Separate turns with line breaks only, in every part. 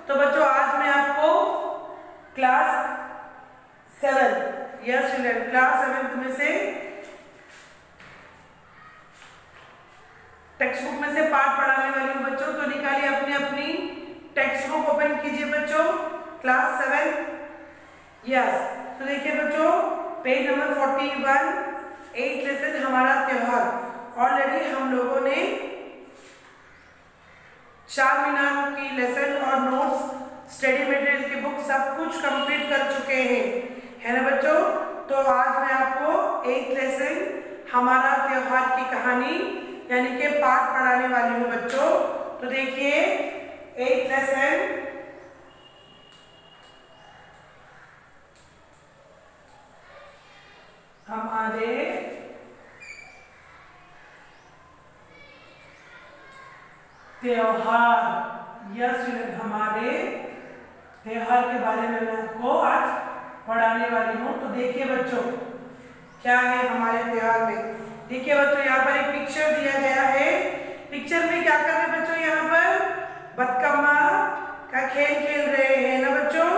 तो बच्चों आज मैं आपको क्लास 7 यस स्टूडेंट क्लास 7 में से टेक्स्ट बुक में से पार्ट पढ़ाने वाली हूँ बच्चों। तो निकालिए अपनी अपनी टेक्स्ट बुक ओपन कीजिए बच्चों, क्लास 7 यस। तो देखिए बच्चों पेज नंबर 41 8th लेसन हमारा त्योहार। ऑलरेडी हम लोगों ने चार मीनार की लेसन और नोट्स स्टडी मटेरियल की बुक सब कुछ कंप्लीट कर चुके हैं, है ना बच्चों। तो आज मैं आपको 8th लेसन हमारा त्योहार की कहानी यानी कि पाठ पढ़ाने वाली हूँ बच्चों। तो देखिए 8th लेसन हमारे त्योहार यस हमारे त्योहार के बारे में मैं आपको आज पढ़ाने वाली हूँ। तो देखिए बच्चों क्या है हमारे त्योहार में। देखिए बच्चों यहाँ पर एक पिक्चर दिया गया है। पिक्चर में क्या कर रहे हैं बच्चों, यहाँ पर बतकम्मा का खेल खेल रहे हैं ना बच्चों।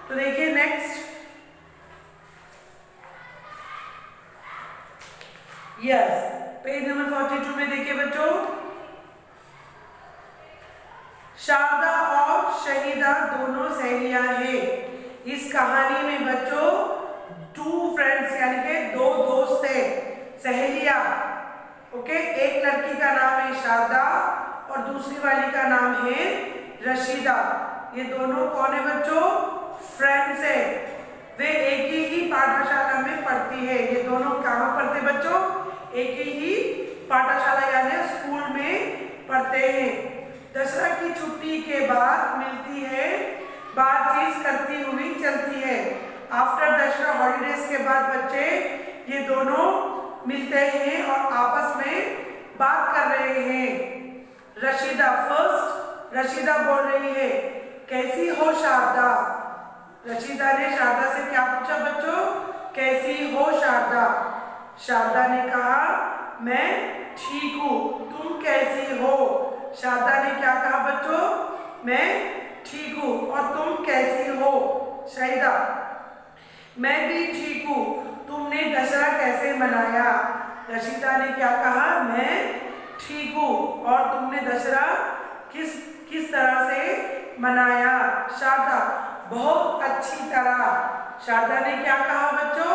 तो देखिए नेक्स्ट यस पेज नंबर 42 में देखिए बच्चों शारदा और शहीदा दोनों सहेलियां हैं। इस कहानी में बच्चों 2 फ्रेंड्स यानी कि 2 दोस्त है सहेलियां। ओके, एक लड़की का नाम है शारदा और दूसरी वाली का नाम है रशीदा। ये दोनों कौन है बच्चों, फ्रेंड्स है। वे एक ही पाठशाला में पढ़ती है। ये दोनों कहाँ पढ़ते बच्चों, एक ही पाठशाला यानी स्कूल में पढ़ते हैं। दशहरा की छुट्टी के बाद मिलती है, बातचीत करती हुई चलती है। आफ्टर दशहरा हॉलीडेज के बाद बच्चे ये दोनों मिलते हैं और आपस में बात कर रहे हैं। रशीदा फर्स्ट रशीदा बोल रही है, कैसी हो शारदा। रशीदा ने शारदा से क्या पूछा बच्चों, कैसी हो शारदा। शारदा ने कहा मैं ठीक हूँ, तुम कैसी हो। शारदा ने क्या कहा बच्चों, मैं ठीक हूँ और तुम कैसी हो। शहीदा मैं भी ठीक हूँ, तुमने दशहरा कैसे मनाया। रशीदा ने क्या कहा, मैं ठीक हूँ और तुमने दशहरा किस तरह से मनाया। शारदा बहुत अच्छी तरह। शारदा ने क्या कहा बच्चों,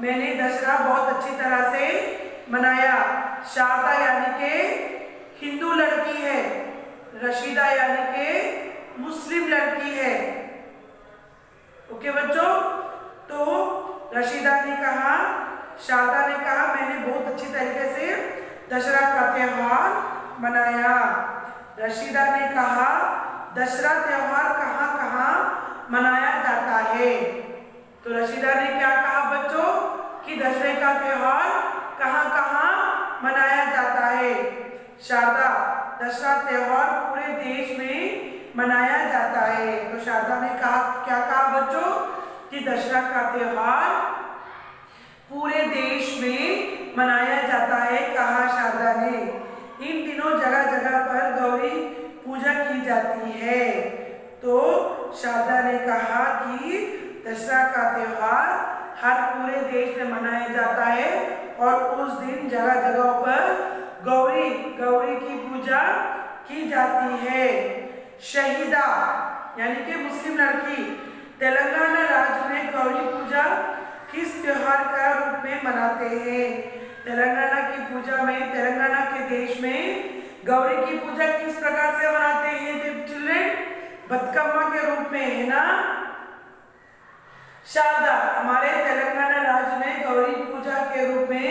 मैंने दशहरा बहुत अच्छी तरह से मनाया। शारदा यानी कि हिंदू लड़की है, रशीदा यानी कि मुस्लिम लड़की है। ओके बच्चों, तो रशीदा ने कहा, शारदा ने कहा मैंने बहुत अच्छी तरीके से दशहरा का त्योहार मनाया। रशीदा ने कहा दशहरा त्योहार कहाँ कहाँ मनाया जाता है। तो रशीदा ने क्या कहा बच्चों कि दशहरे का त्योहार कहाँ कहाँ मनाया जाता है। शारदा दशहरा त्योहार पूरे देश में मनाया जाता है। तो शारदा ने कहा क्या कहा बच्चों कि दशहरा का त्योहार पूरे देश में मनाया जाता है, कहा शारदा ने। इन दिनों जगह जगह पर गौरी पूजा की जाती है। तो शारदा ने कहा कि दशहरा का त्योहार हर पूरे देश में मनाया जाता है और उस दिन जगह जगह पर गौरी की पूजा की जाती है। शहीदा यानी कि मुस्लिम लड़की तेलंगाना राज्य में गौरी पूजा किस त्योहार का रूप में मनाते हैं। तेलंगाना की पूजा में, तेलंगाना के देश में गौरी की पूजा किस प्रकार से मनाते हैं चिल्ड्रन, बतकम्मा के रूप में, है ना। शारदा हमारे तेलंगाना राज्य में गौरी पूजा के रूप में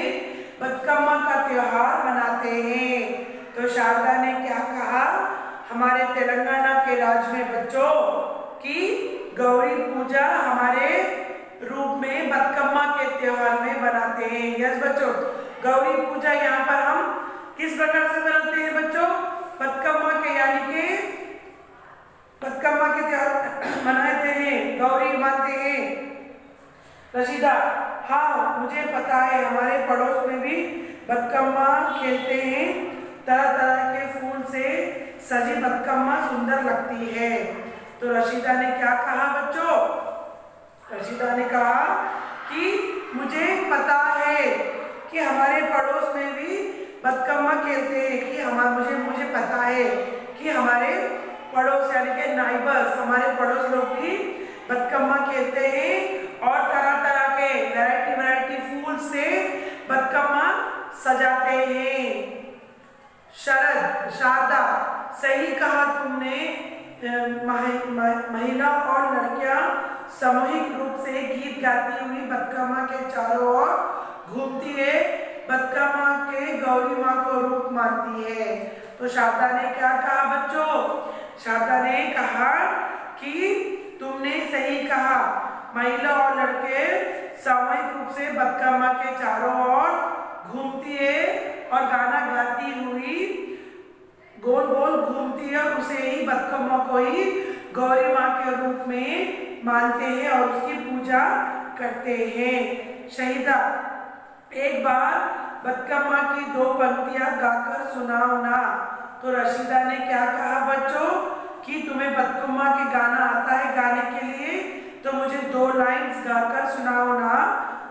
बतकम्मा का त्योहार मनाते हैं। तो शारदा ने क्या कहा, हमारे तेलंगाना के राज्य में बच्चों की गौरी पूजा हमारे रूप में बतकम्मा के त्योहार में बनाते हैं। यस बच्चों, गौरी पूजा यहाँ पर हम किस प्रकार से मनाते हैं बच्चों, बतकम्मा के यानी कि बतकम्मा के त्योहार मनाते हैं, गौरी मानते हैं। रशीदा हाँ मुझे पता है, हमारे पड़ोस में भी बतकम्मा खेलते हैं। तरह तरह के फूल से सजी बतकम्मा सुंदर लगती है। तो रशीदा ने क्या कहा बच्चों? रशीदा ने कहा कि मुझे पता है कि हमारे पड़ोस में भी बदकम्मा खेलते हैं, कि मुझे पता है कि हमारे पड़ोस यानी कि नाइबर्स, हमारे पड़ोस लोग भी बदकम्मा खेलते हैं और तरह तरह के वैरायटी फूल से बदकम्मा सजाते हैं। शरद, शारदा, सही कहा तुमने। महिला और लड़कियां सामूहिक रूप से गीत गाती हुई बदकम्मा के चारों ओर घूमती है, बदकम्मा के गौरी माँ को रूप मानती है। तो शारदा ने क्या कहा बच्चों? शारदा ने कहा कि तुमने सही कहा, महिला और लड़के सामूहिक रूप से बदकम्मा के चारों ओर घूमती है और गाना गाती हुई गोल गोल घूमती है, उसे ही बदकम्मा को ही गौरी माँ के रूप में मानते हैं और उसकी पूजा करते हैं। शहीदा, एक बार बदकम्मा की 2 पंक्तियां गाकर सुनाओ ना। तो रशीदा ने क्या कहा बच्चों कि तुम्हें बदकम्मा के गाना आता है गाने के लिए, तो मुझे 2 लाइन्स गाकर सुनाओ ना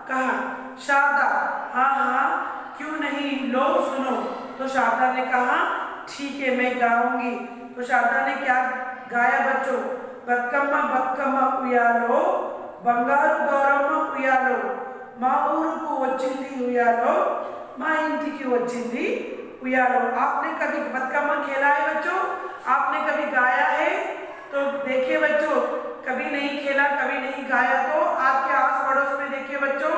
कहा। शारदा, हाँ हाँ क्यों नहीं, लो सुनो। तो शारदा ने कहा ठीक है मैं गाऊंगी। तो शारदा ने क्या गाया बच्चों? बदकम्मा बदकम्मा उयालो, बंगारू गौरम्मा उयालो, మా ఊరుకు వచ్చింది ఉయ్యాలో, మా ఇంటికి వచ్చింది उयालो। आपने कभी बदकम्मा खेला है बच्चों? आपने कभी गाया है? तो देखिए बच्चों, कभी नहीं खेला, कभी नहीं गाया तो आपके आस पड़ोस में देखिए बच्चों,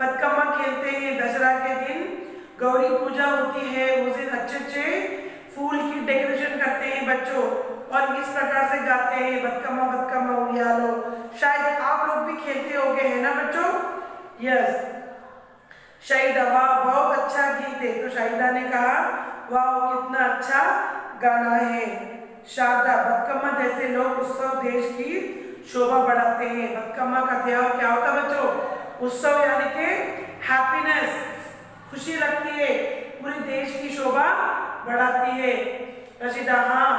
बदकम्मा खेलते हैं। दशहरा के दिन गौरी पूजा होती है, उस दिन अच्छे फूल की डेकोरेशन करते हैं बच्चों और इस प्रकार से गाते हैं बदकम्मा बदकम्मा उयालो। शायद आप लोग भी खेलते होंगे, है ना बच्चों? यस। शाहिदा, वाह बहुत अच्छा गीत है। तो शाहिदा ने कहा वाह कितना अच्छा गाना है। शारदा, बदकम्मा जैसे लोग उत्सव देश की शोभा बढ़ाते हैं। बदकम्मा का त्योहार क्या होता है बच्चों? उत्सव यानी कि हैप्पीनेस, खुशी लगती है, पूरे देश की शोभा बढ़ाती है। रशीदा, हाँ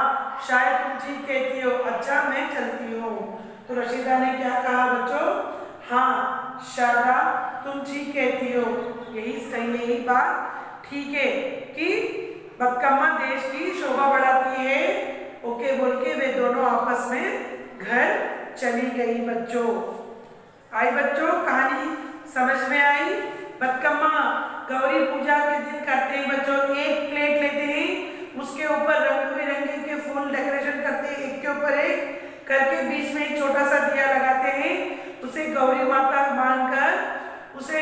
शायद तुम ठीक कहती हो, अच्छा मैं चलती हूँ। तो रशीदा ने क्या कहा बच्चों? हाँ शारदा तुम ठीक कहती हो, यही बात ठीक है कि बदकम्मा देश की शोभा बढ़ाती है। ओके बोल के वे दोनों आपस में घर चली गई बच्चों। आई बच्चों, कहानी समझ में आई? बदकम्मा गौरी पूजा के दिन करते हैं बच्चों। एक प्लेट लेते हैं, उसके ऊपर रंग बिरंगे के फूल डेकोरेशन करते हैं, एक के ऊपर एक करके बीच में एक छोटा सा दिया लगाते हैं, उसे गौरी माता मानकर उसे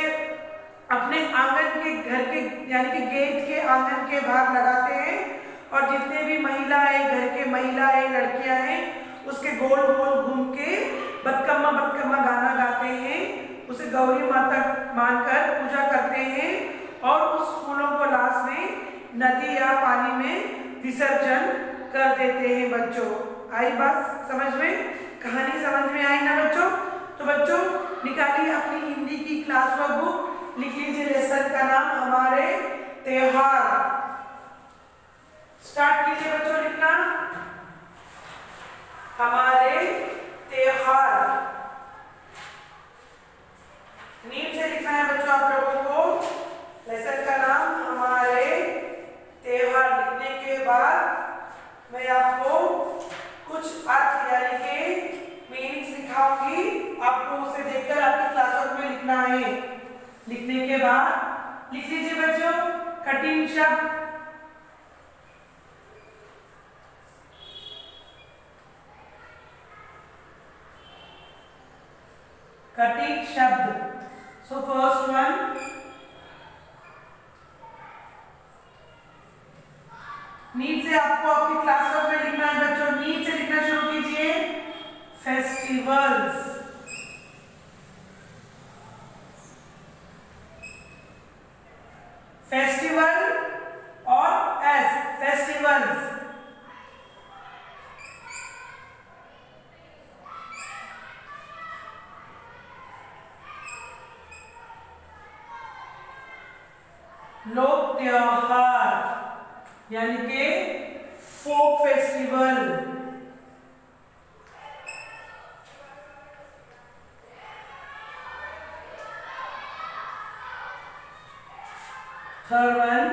अपने आंगन के घर के यानी कि गेट के आंगन के बाहर लगाते हैं और जितने भी महिलाएं, घर के महिलाएं, लड़कियां हैं, उसके गोल गोल घूम के बदकम्मा बदकम्मा गाना गाते हैं, उसे गौरी माता मानकर पूजा करते हैं और उस फूलों को लास्ट में नदी या पानी में विसर्जन कर देते हैं बच्चों। आई बात समझ में? कहानी समझ में आई ना बच्चों? तो बच्चों निकालिए अपनी हिंदी की क्लास वर्क बुक, लिख लीजिए लेसन का नाम हमारे त्योहार। स्टार्ट कीजिए बच्चों लिखना, हमारे त्योहार। नीट से लिखना है बच्चों आप लोगों को लेसन का नाम हमारे त्योहार। लिखने के बाद मैं आपको कुछ अर्थ यानी कि मीनिंग्स दिखाऊंगी, आपको उसे देखकर आपकी क्लासवर्क में लिखना है। लिखने के बाद लिख लीजिए बच्चों कठिन शब्द, कठिन शब्द। सो फर्स्ट वन, नीट से आपको आपकी क्लासवर्क में लिखना है बच्चों। नीट से लिखना शुरू कीजिए। फेस्टिवल्स, फेस्टिवल और एस, फेस्टिवल्स। लोक त्योहार यानी कि फोक फेस्टिवल। थर्ड वन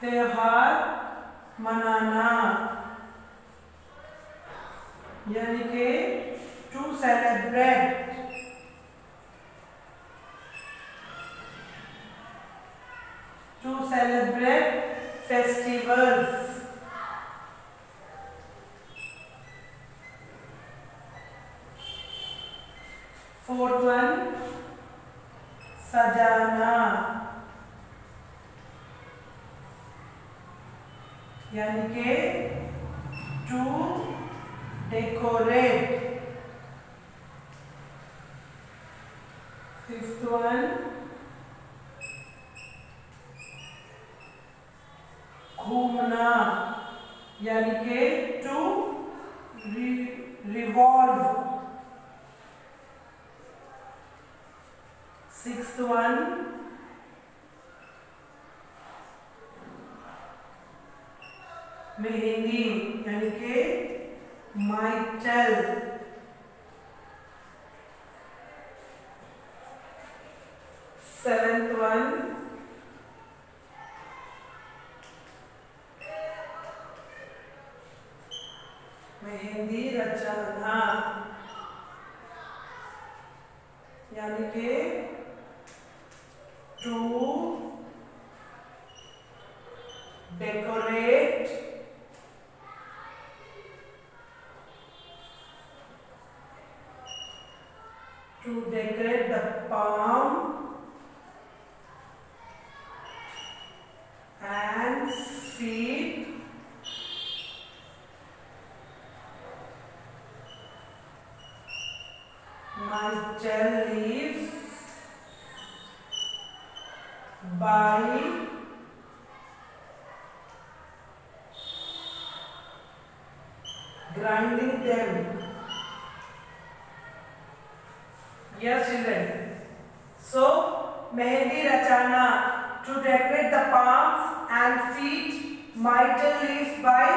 त्योहार मनाना, यानी कि to celebrate. To celebrate festivals. Fourth one सजाना, यानी कि टू डेकोरेट। फिफ्थ वन घूमना, यानी कि to revolve. Sixth one mehndi, यानी कि माइटल। सेवेंथ वन मेहंदी रचाना, यानी कि to decorate the palm and feet myrtle leaves by grinding them. Yes, children. So, mehendi rachana, to decorate the palms and feet, myrtle leaves by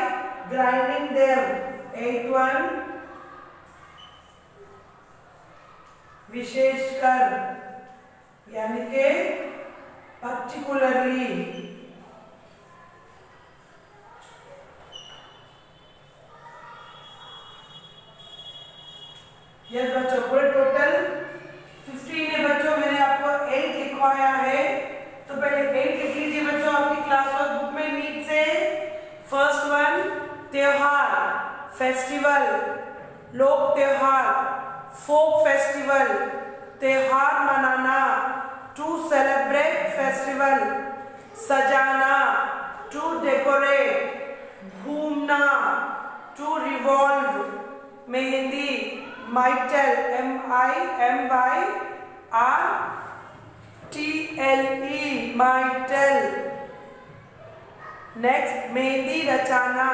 grinding them. Eighth one, विशेषकर, यानी के particularly. Yes बच्चों, पूरे total 15 है बच्चों। मैंने आपको 8 लिखवाया है, तो पहले 8 लिख लीजिए बच्चों आपकी क्लास वर्क बुक में नीट से। फर्स्ट वन त्योहार, फेस्टिवल, लोक त्योहार, फोक फेस्टिवल, त्योहार मनाना, टू सेलिब्रेट फेस्टिवल, सजाना, टू डेकोरेट, घूमना, to revolve, mehndi, myrtle, MYRTLE, myrtle. Next mehndi रचाना,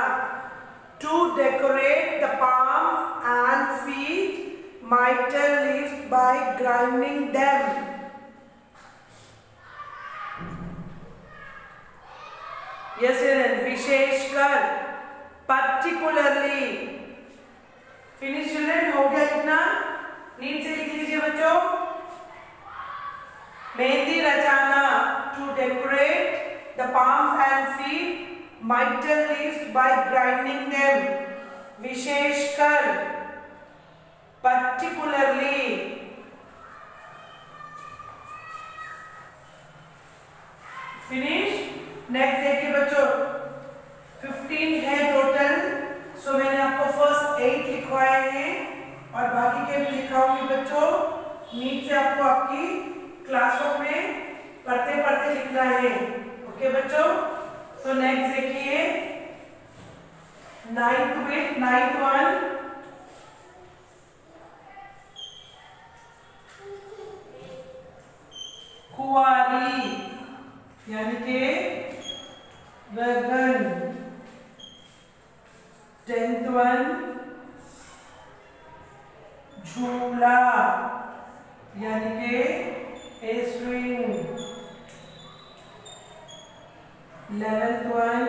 to decorate the palms and feet, myrtle leaves by grinding them. Yes, विशेषकर, particularly। फिनिश चिल्ड्रन, हो गया लिखना? नीट से लिख लीजिए बच्चों। मेहंदी रचाना, to decorate the palms and feet, myrtle leaves by grinding them. विशेषकर, particularly। फिनिश। नेक्स्ट देखिए बच्चों, 15 है टोटल। सो मैंने आपको फर्स्ट 8 लिखवाए हैं और बाकी के भी लिखाऊंगी बच्चों। नीट से आपको आपकी क्लास वर्क में पढ़ते पढ़ते लिखना है। ओके बच्चों। तो नेक्स्ट देखिए, 9th वन कुंवारी, यानी कि वैगन। 10th वन झूला, यानी कि ए स्विंग। 11th वन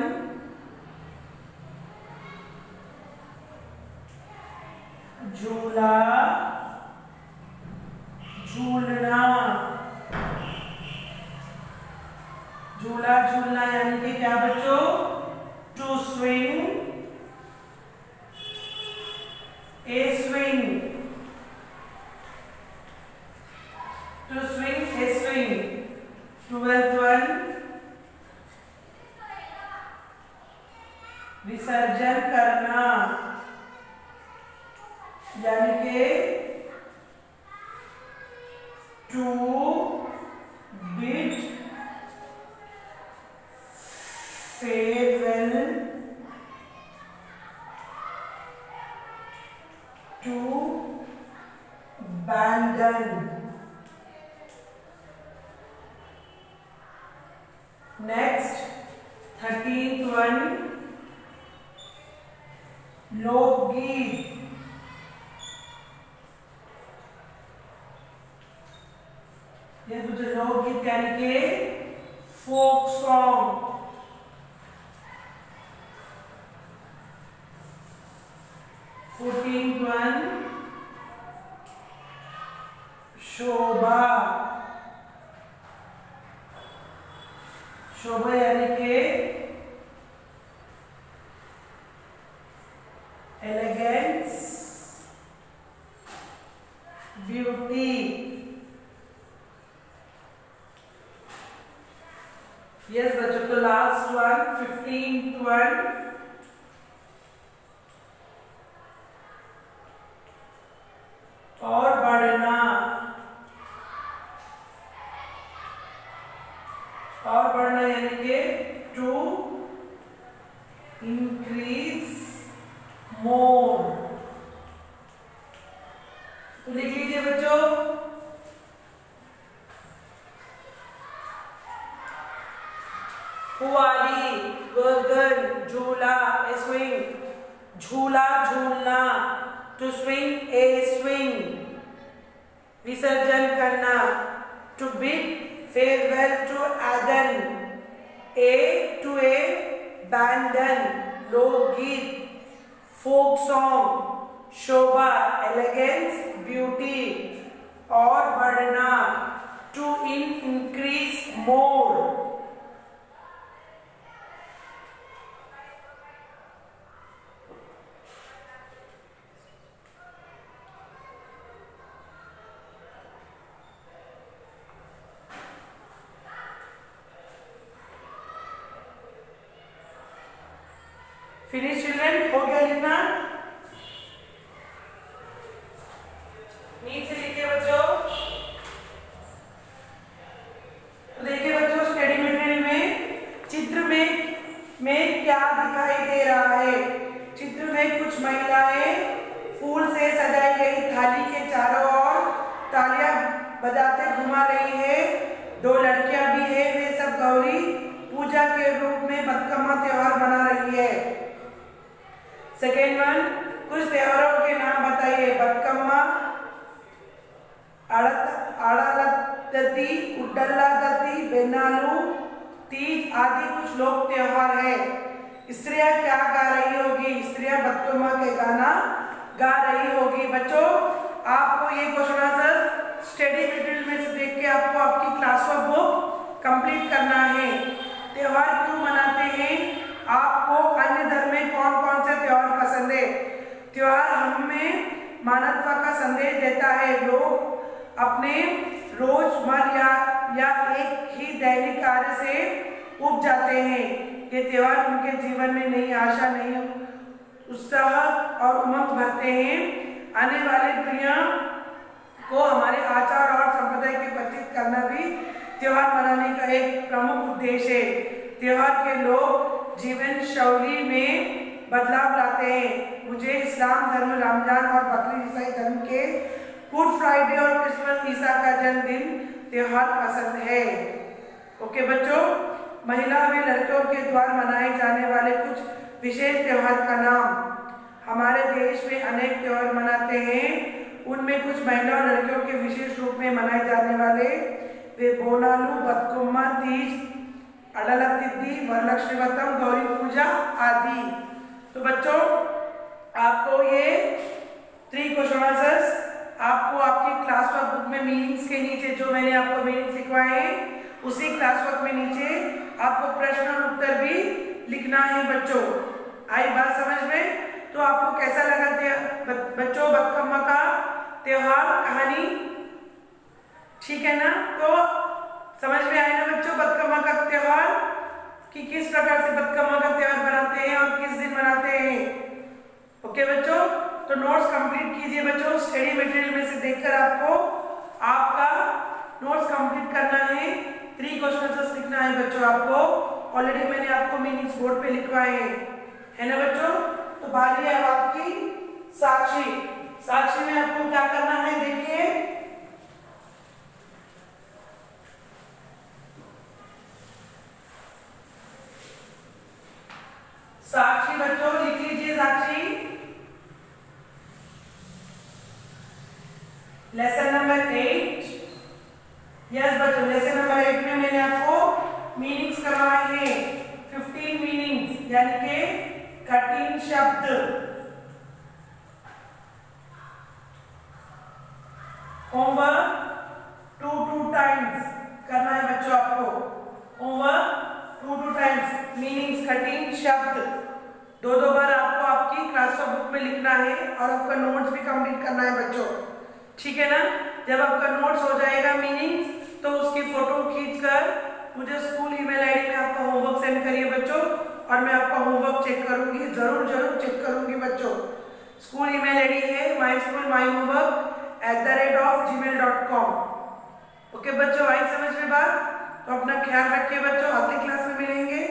झूला झूलना। झूला झूलना यानी कि क्या बच्चों? To swing, a swing, to swing a swing. 12th one, विसर्जन करना यानी कि to bid farewell to abandon। Next 13th one, लोकगीत। ये मुझे लोकगीत यानी कि फोक सॉन्ग। 14th वन, शोभा। शोभा यानी कि एलिगेंस, ब्यूटी। यस बच्चों, तो लास्ट वन 15th वन, और बढ़ना। और बढ़ना यानी कि टू इंक्रीज मोर। तो लिख लीजिए बच्चों, कुंवारी, गगन, झूला ए स्विंग, झूला झूलना, टू स्विंग ए स्विंग, विसर्जन करना, to bid farewell to abandon, a to abandon, लोकगीत, फोक सॉन्ग, शोभा एलिगेंस ब्यूटी, और बढ़ना to increase more. Finish children, हो गया लिखना? नीचे लिखिए बच्चों। तो देखिए बच्चों, स्टडी मटेरियल में चित्र में क्या दिखाई दे रहा है? चित्र में कुछ महिलाएं फूल से सजाई गई थाली के चारों ओर तालियां बजाते घुमा रही है। 2 लड़कियां भी है, वे सब गौरी पूजा के रूप में बदकम्मा त्योहार मना रही है। सेकेंड वन, कुछ त्योहारों के नाम बताइए। बदकम्मा, आड़ालती, उड्डलादती, बेनालू, तीज आदि कुछ लोक त्योहार है। स्त्रियां क्या गा रही होगी? स्त्रियां बदकम्मा के गाना गा रही होगी। बच्चों, आपको ये क्वेश्चन आंसर स्टडी मटेरियल में से देख के आपको आपकी क्लास वर्क बुक कंप्लीट करना है। त्योहार क्यों मनाते हैं? आपको अन्य धर्म में कौन कौन से त्योहार पसंद है? त्योहार हमें मानवता का संदेश देता है। लोग अपने रोजमर्रा या एक ही दैनिक कार्य से उब जाते हैं। ये त्योहार उनके जीवन में नई आशा, नई उत्साह और उमंग भरते हैं। आने वाली पीढ़ियों को हमारे आचार और संप्रदाय के परिचित करना भी त्योहार मनाने का एक प्रमुख उद्देश्य है। त्योहार के लोग जीवन शैली में बदलाव लाते हैं। मुझे इस्लाम धर्म रमजान और बकरीद ईसाई धर्म के गुड फ्राइडे और क्रिसमस ईसा का जन्मदिन त्योहार पसंद है। ओके बच्चों, महिला व लड़कियों के द्वारा मनाए जाने वाले कुछ विशेष त्योहार का नाम। हमारे देश में अनेक त्योहार मनाते हैं। उनमें कुछ महिला और लड़कियों के विशेष रूप में मनाए जाने वाले वे बोनालू, बदकुम्मा, तीज, अड़लतिद्दी, वरलक्ष्मी व्रतम, गौरी पूजा आदि। तो बच्चों, आपको ये 3 क्वेश्चन आंसर्स आपको आपकी क्लास वर्क बुक में मीनिंग्स के नीचे जो मैंने आपको मीनिंग्स लिखवाए हैं उसी क्लास वर्क में नीचे आपको प्रश्न और उत्तर भी लिखना है बच्चों। आई बात समझ में? तो आपको कैसा लगा बच्चों बतखम्मा का त्योहार कहानी? ठीक है ना? तो समझ में आया ना बच्चों बतखम्मा का त्योहार कि किस प्रकार से बतखम्मा का त्योहार बनाते हैं और किस दिन बनाते हैं। ओके बच्चों, तो नोट्स कंप्लीट कीजिए बच्चों। स्टडी मटेरियल में से देखकर आपको आपका नोट्स कंप्लीट करना है। 3 क्वेश्चन लिखना है बच्चों आपको। ऑलरेडी मैंने आपको मीनिंग्स बोर्ड पे लिखवाए हैं, है ना बच्चों? तो बारी है अब आपकी साक्षी। साक्षी में आपको क्या करना है देखिए। साक्षी बच्चों लिख लीजिए साक्षी। Lesson number 8। यस बच्चों, लेसन नंबर 8 में मैंने आपको मीनिंग्स करवाए हैं। 15 मीनिंग्स यानी कि कठिन शब्द। होमवर्क 2 टाइम्स करना है बच्चों आपको। होमवर्क 2 टाइम्स मीनिंग्स कठिन शब्द 2 बार आपको आपकी क्लास बुक में लिखना है और आपका नोट्स भी कंप्लीट करना है बच्चों। ठीक है ना? जब आपका नोट्स हो जाएगा मीनिंग्स तो उसकी फोटो खींचकर मुझे स्कूल ईमेल आईडी में आपका होमवर्क सेंड करिए बच्चों और मैं आपका होमवर्क चेक करूंगी, जरूर चेक करूंगी बच्चों। स्कूल ईमेल आईडी है myschoolmyhomework@gmail.com। ओके बच्चों, आई समझ में बात? तो अपना ख्याल रखिए बच्चों, अगली क्लास में मिलेंगे।